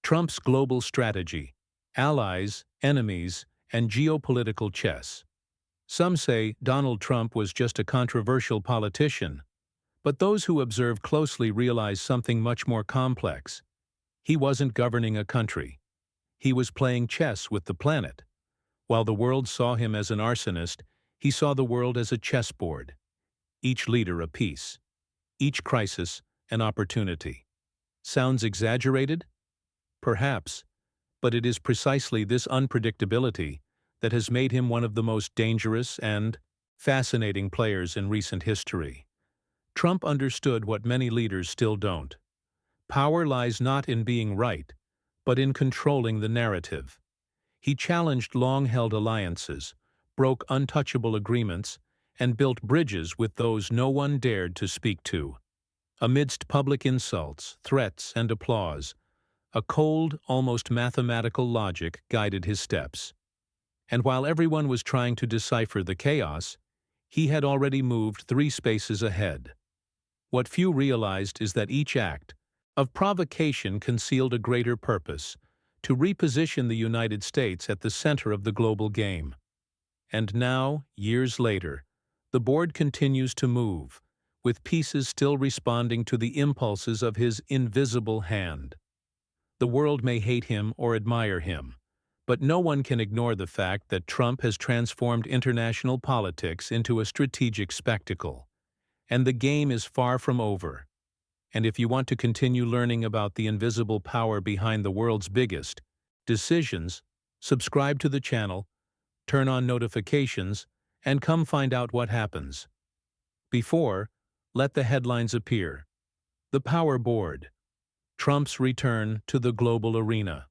Trump's global strategy, allies, enemies, and geopolitical chess. Some say Donald Trump was just a controversial politician, but those who observe closely realize something much more complex. He wasn't governing a country. He was playing chess with the planet. While the world saw him as an arsonist, he saw the world as a chessboard. Each leader a piece. Each crisis an opportunity. Sounds exaggerated? Perhaps, but it is precisely this unpredictability that has made him one of the most dangerous and fascinating players in recent history. Trump understood what many leaders still don't. Power lies not in being right, but in controlling the narrative. He challenged long-held alliances, broke untouchable agreements, and built bridges with those no one dared to speak to. Amidst public insults, threats, and applause, a cold, almost mathematical logic guided his steps. And while everyone was trying to decipher the chaos, he had already moved 3 spaces ahead. What few realized is that each act of provocation concealed a greater purpose: to reposition the United States at the center of the global game. And now, years later, the board continues to move, with pieces still responding to the impulses of his invisible hand. The world may hate him or admire him, but no one can ignore the fact that Trump has transformed international politics into a strategic spectacle. And the game is far from over. And if you want to continue learning about the invisible power behind the world's biggest decisions, subscribe to the channel, turn on notifications, and come find out what happens. Before, let the headlines appear. The Power Board. Trump's return to the global arena.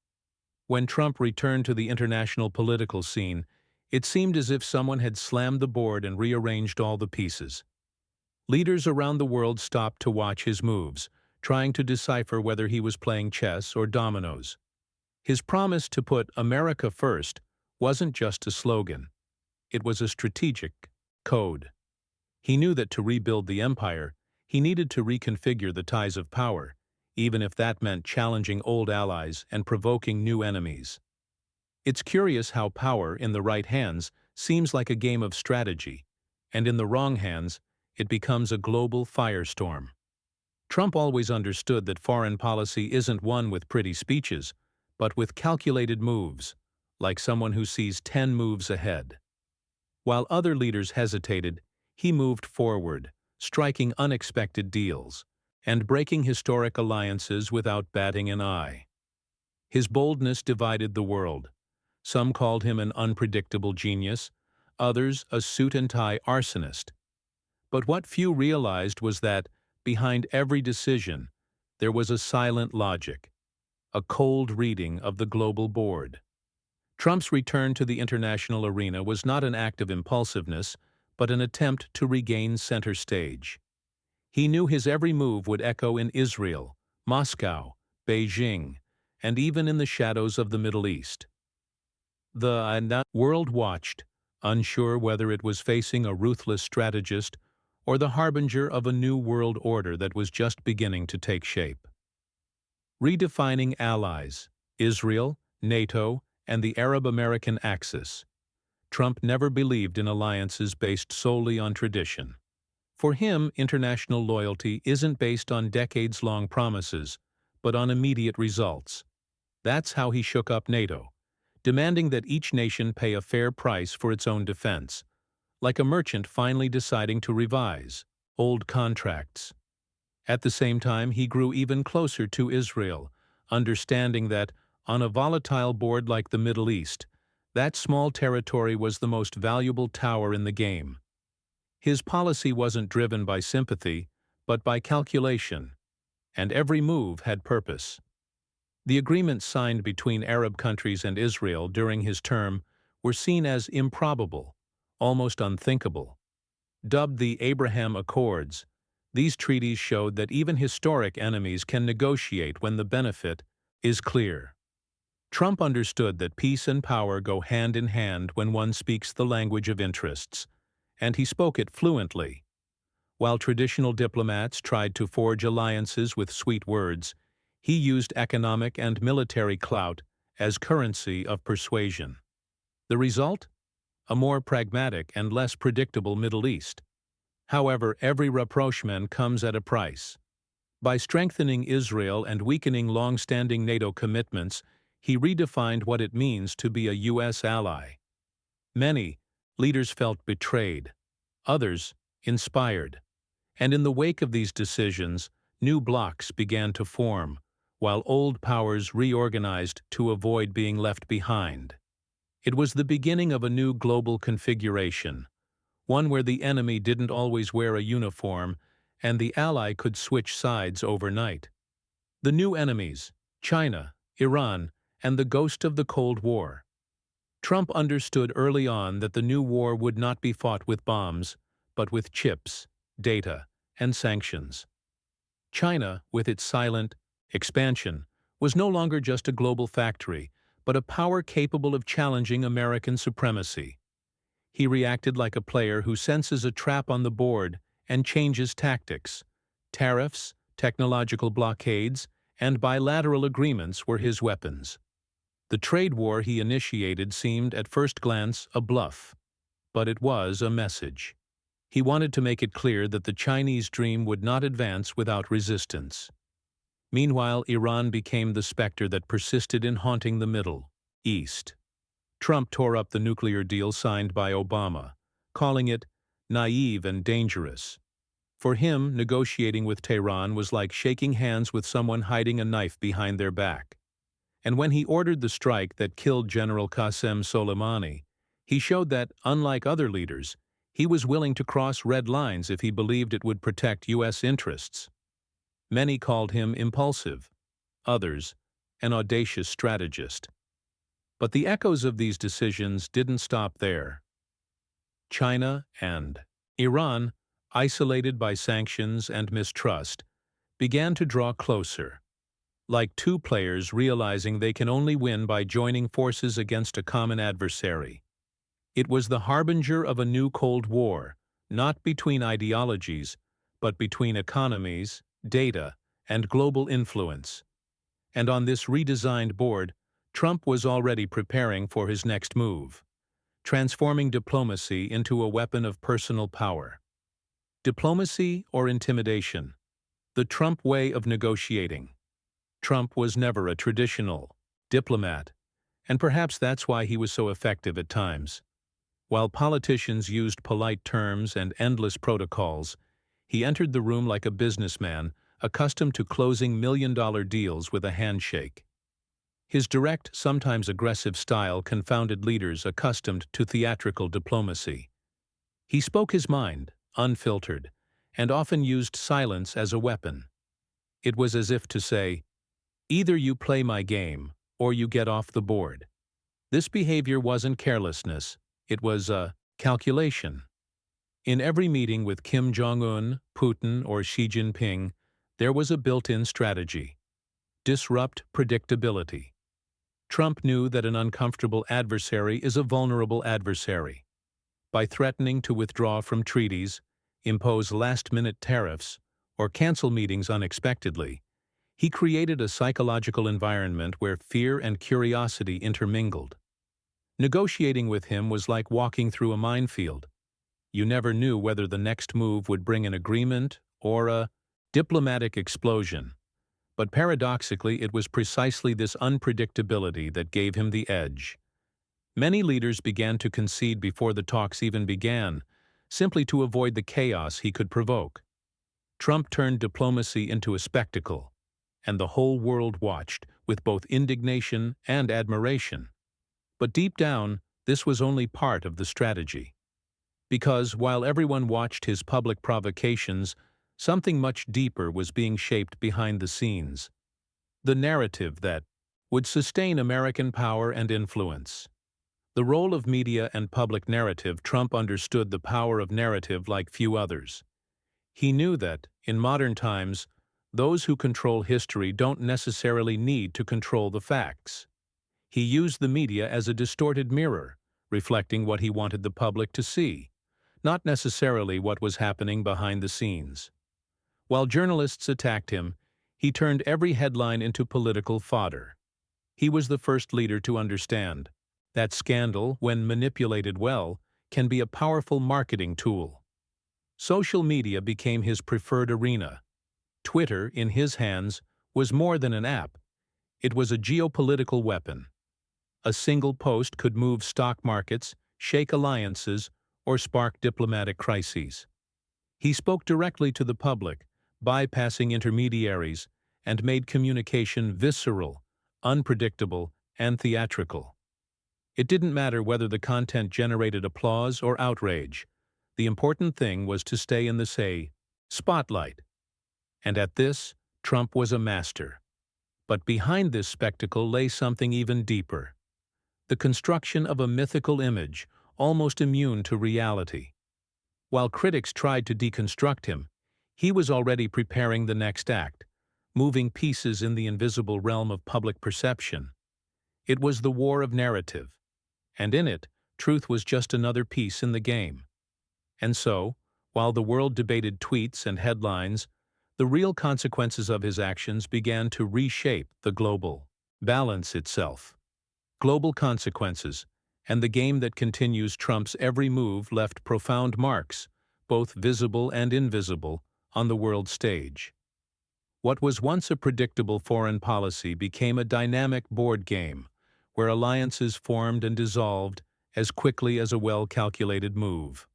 When Trump returned to the international political scene, it seemed as if someone had slammed the board and rearranged all the pieces. Leaders around the world stopped to watch his moves, trying to decipher whether he was playing chess or dominoes. His promise to put America first wasn't just a slogan. It was a strategic code. He knew that to rebuild the empire, he needed to reconfigure the ties of power, even if that meant challenging old allies and provoking new enemies. It's curious how power in the right hands seems like a game of strategy, and in the wrong hands, it becomes a global firestorm. Trump always understood that foreign policy isn't won with pretty speeches, but with calculated moves, like someone who sees 10 moves ahead. While other leaders hesitated, he moved forward, striking unexpected deals, and breaking historic alliances without batting an eye. His boldness divided the world. Some called him an unpredictable genius, others a suit-and-tie arsonist. But what few realized was that, behind every decision, there was a silent logic, a cold reading of the global board. Trump's return to the international arena was not an act of impulsiveness, but an attempt to regain center stage. He knew his every move would echo in Israel, Moscow, Beijing, and even in the shadows of the Middle East. The world watched, unsure whether it was facing a ruthless strategist or the harbinger of a new world order that was just beginning to take shape. Redefining allies, Israel, NATO, and the Arab-American axis. Trump never believed in alliances based solely on tradition. For him, international loyalty isn't based on decades-long promises, but on immediate results. That's how he shook up NATO, demanding that each nation pay a fair price for its own defense, like a merchant finally deciding to revise old contracts. At the same time, he grew even closer to Israel, understanding that, on a volatile board like the Middle East, that small territory was the most valuable tower in the game. His policy wasn't driven by sympathy, but by calculation, and every move had purpose. The agreements signed between Arab countries and Israel during his term were seen as improbable, almost unthinkable. Dubbed the Abraham Accords, these treaties showed that even historic enemies can negotiate when the benefit is clear. Trump understood that peace and power go hand in hand when one speaks the language of interests, and he spoke it fluently. While traditional diplomats tried to forge alliances with sweet words, He used economic and military clout as currency of persuasion. The result? A more pragmatic and less predictable Middle East. However, every rapprochement comes at a price. By strengthening Israel and weakening long-standing NATO commitments, he redefined what it means to be a U.S. ally. Many leaders felt betrayed, others inspired. And in the wake of these decisions, new blocs began to form, while old powers reorganized to avoid being left behind. It was the beginning of a new global configuration, one where the enemy didn't always wear a uniform and the ally could switch sides overnight. The new enemies, China, Iran, and the ghost of the Cold War. Trump understood early on that the new war would not be fought with bombs, but with chips, data, and sanctions. China, with its silent expansion, was no longer just a global factory, but a power capable of challenging American supremacy. He reacted like a player who senses a trap on the board and changes tactics. Tariffs, technological blockades, and bilateral agreements were his weapons. The trade war he initiated seemed at first glance a bluff, but it was a message. He wanted to make it clear that the Chinese dream would not advance without resistance. Meanwhile, Iran became the specter that persisted in haunting the Middle East. Trump tore up the nuclear deal signed by Obama, calling it naive and dangerous. For him, negotiating with Tehran was like shaking hands with someone hiding a knife behind their back. And when he ordered the strike that killed General Qasem Soleimani, he showed that, unlike other leaders, he was willing to cross red lines if he believed it would protect U.S. interests. Many called him impulsive, others, an audacious strategist. But the echoes of these decisions didn't stop there. China and Iran, isolated by sanctions and mistrust, began to draw closer, like two players realizing they can only win by joining forces against a common adversary. It was the harbinger of a new Cold War, not between ideologies, but between economies, data, and global influence. And on this redesigned board, Trump was already preparing for his next move, transforming diplomacy into a weapon of personal power. Diplomacy or intimidation? The Trump way of negotiating. Trump was never a traditional diplomat, and perhaps that's why he was so effective at times. While politicians used polite terms and endless protocols, he entered the room like a businessman accustomed to closing million-dollar deals with a handshake. His direct, sometimes aggressive style confounded leaders accustomed to theatrical diplomacy. He spoke his mind, unfiltered, and often used silence as a weapon. It was as if to say, "Either you play my game, or you get off the board." This behavior wasn't carelessness, it was a calculation. In every meeting with Kim Jong-un, Putin, or Xi Jinping, there was a built-in strategy. Disrupt predictability. Trump knew that an uncomfortable adversary is a vulnerable adversary. By threatening to withdraw from treaties, impose last-minute tariffs, or cancel meetings unexpectedly, he created a psychological environment where fear and curiosity intermingled. Negotiating with him was like walking through a minefield. You never knew whether the next move would bring an agreement or a diplomatic explosion. But paradoxically, it was precisely this unpredictability that gave him the edge. Many leaders began to concede before the talks even began, simply to avoid the chaos he could provoke. Trump turned diplomacy into a spectacle, and the whole world watched, with both indignation and admiration. But deep down, this was only part of the strategy. Because while everyone watched his public provocations, something much deeper was being shaped behind the scenes. The narrative that would sustain American power and influence. The role of media and public narrative. Trump understood the power of narrative like few others. He knew that, in modern times, those who control history don't necessarily need to control the facts. He used the media as a distorted mirror, reflecting what he wanted the public to see, not necessarily what was happening behind the scenes. While journalists attacked him, He turned every headline into political fodder. He was the first leader to understand that scandal, when manipulated well, can be a powerful marketing tool. Social media became his preferred arena. Twitter, in his hands, was more than an app. It was a geopolitical weapon. A single post could move stock markets, shake alliances, or spark diplomatic crises. He spoke directly to the public, bypassing intermediaries, and made communication visceral, unpredictable, and theatrical. It didn't matter whether the content generated applause or outrage. The important thing was to stay in the spotlight. And at this, Trump was a master. But behind this spectacle lay something even deeper: the construction of a mythical image, almost immune to reality. While critics tried to deconstruct him, he was already preparing the next act, moving pieces in the invisible realm of public perception. It was the war of narrative, and in it, truth was just another piece in the game. And so, while the world debated tweets and headlines, the real consequences of his actions began to reshape the global balance itself. Global consequences, and the game that continues. Trump's every move left profound marks, both visible and invisible, on the world stage. What was once a predictable foreign policy became a dynamic board game, where alliances formed and dissolved as quickly as a well-calculated move.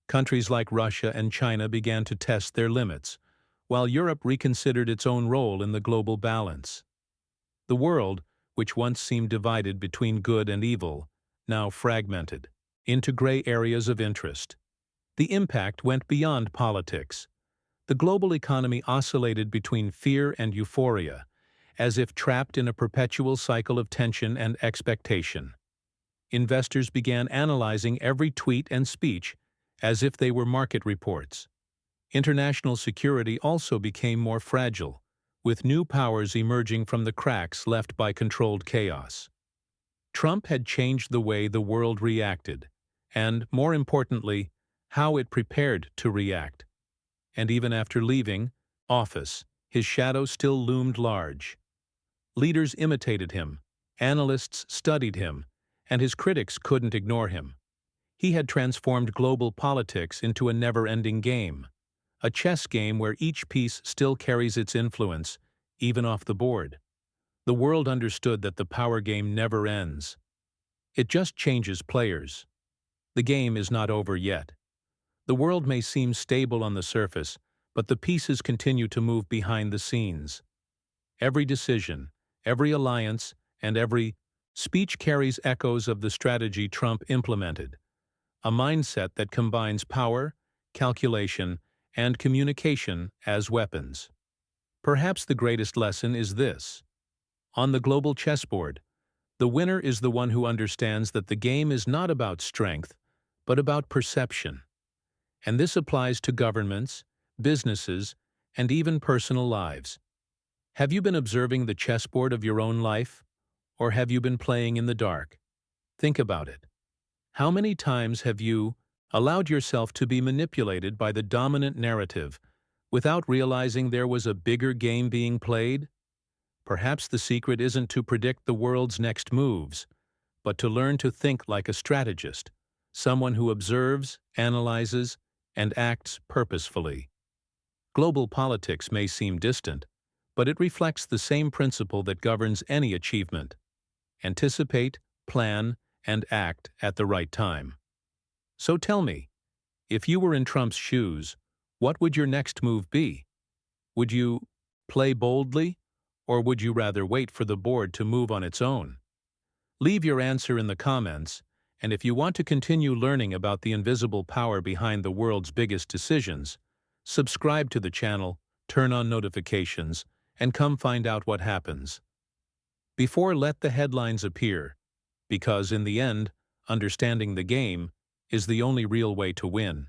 Countries like Russia and China began to test their limits, while Europe reconsidered its own role in the global balance. The world, which once seemed divided between good and evil, now fragmented into gray areas of interest. The impact went beyond politics. The global economy oscillated between fear and euphoria, as if trapped in a perpetual cycle of tension and expectation. Investors began analyzing every tweet and speech as if they were market reports. International security also became more fragile, with new powers emerging from the cracks left by controlled chaos. Trump had changed the way the world reacted, and, more importantly, how it prepared to react. And even after leaving office, his shadow still loomed large. Leaders imitated him, analysts studied him, and his critics couldn't ignore him. He had transformed global politics into a never-ending game, a chess game where each piece still carries its influence, even off the board. The world understood that the power game never ends. It just changes players. The game is not over yet. The world may seem stable on the surface, but the pieces continue to move behind the scenes. Every decision, every alliance, and every speech carries echoes of the strategy Trump implemented, a mindset that combines power, calculation, and communication as weapons. Perhaps the greatest lesson is this: on the global chessboard, the winner is the one who understands that the game is not about strength, but about perception. And this applies to governments, businesses, and even personal lives. Have you been observing the chessboard of your own life? Or have you been playing in the dark? Think about it. How many times have you allowed yourself to be manipulated by the dominant narrative without realizing there was a bigger game being played? Perhaps the secret isn't to predict the world's next moves, but to learn to think like a strategist, someone who observes, analyzes, and acts purposefully. Global politics may seem distant, but it reflects the same principle that governs any achievement: anticipate, plan, and act at the right time. So tell me, if you were in Trump's shoes, what would your next move be? Would you play boldly, or would you rather wait for the board to move on its own? Leave your answer in the comments, and if you want to continue learning about the invisible power behind the world's biggest decisions, subscribe to the channel, turn on notifications, and come find out what happens. Before let the headlines appear, because in the end, understanding the game is the only real way to win.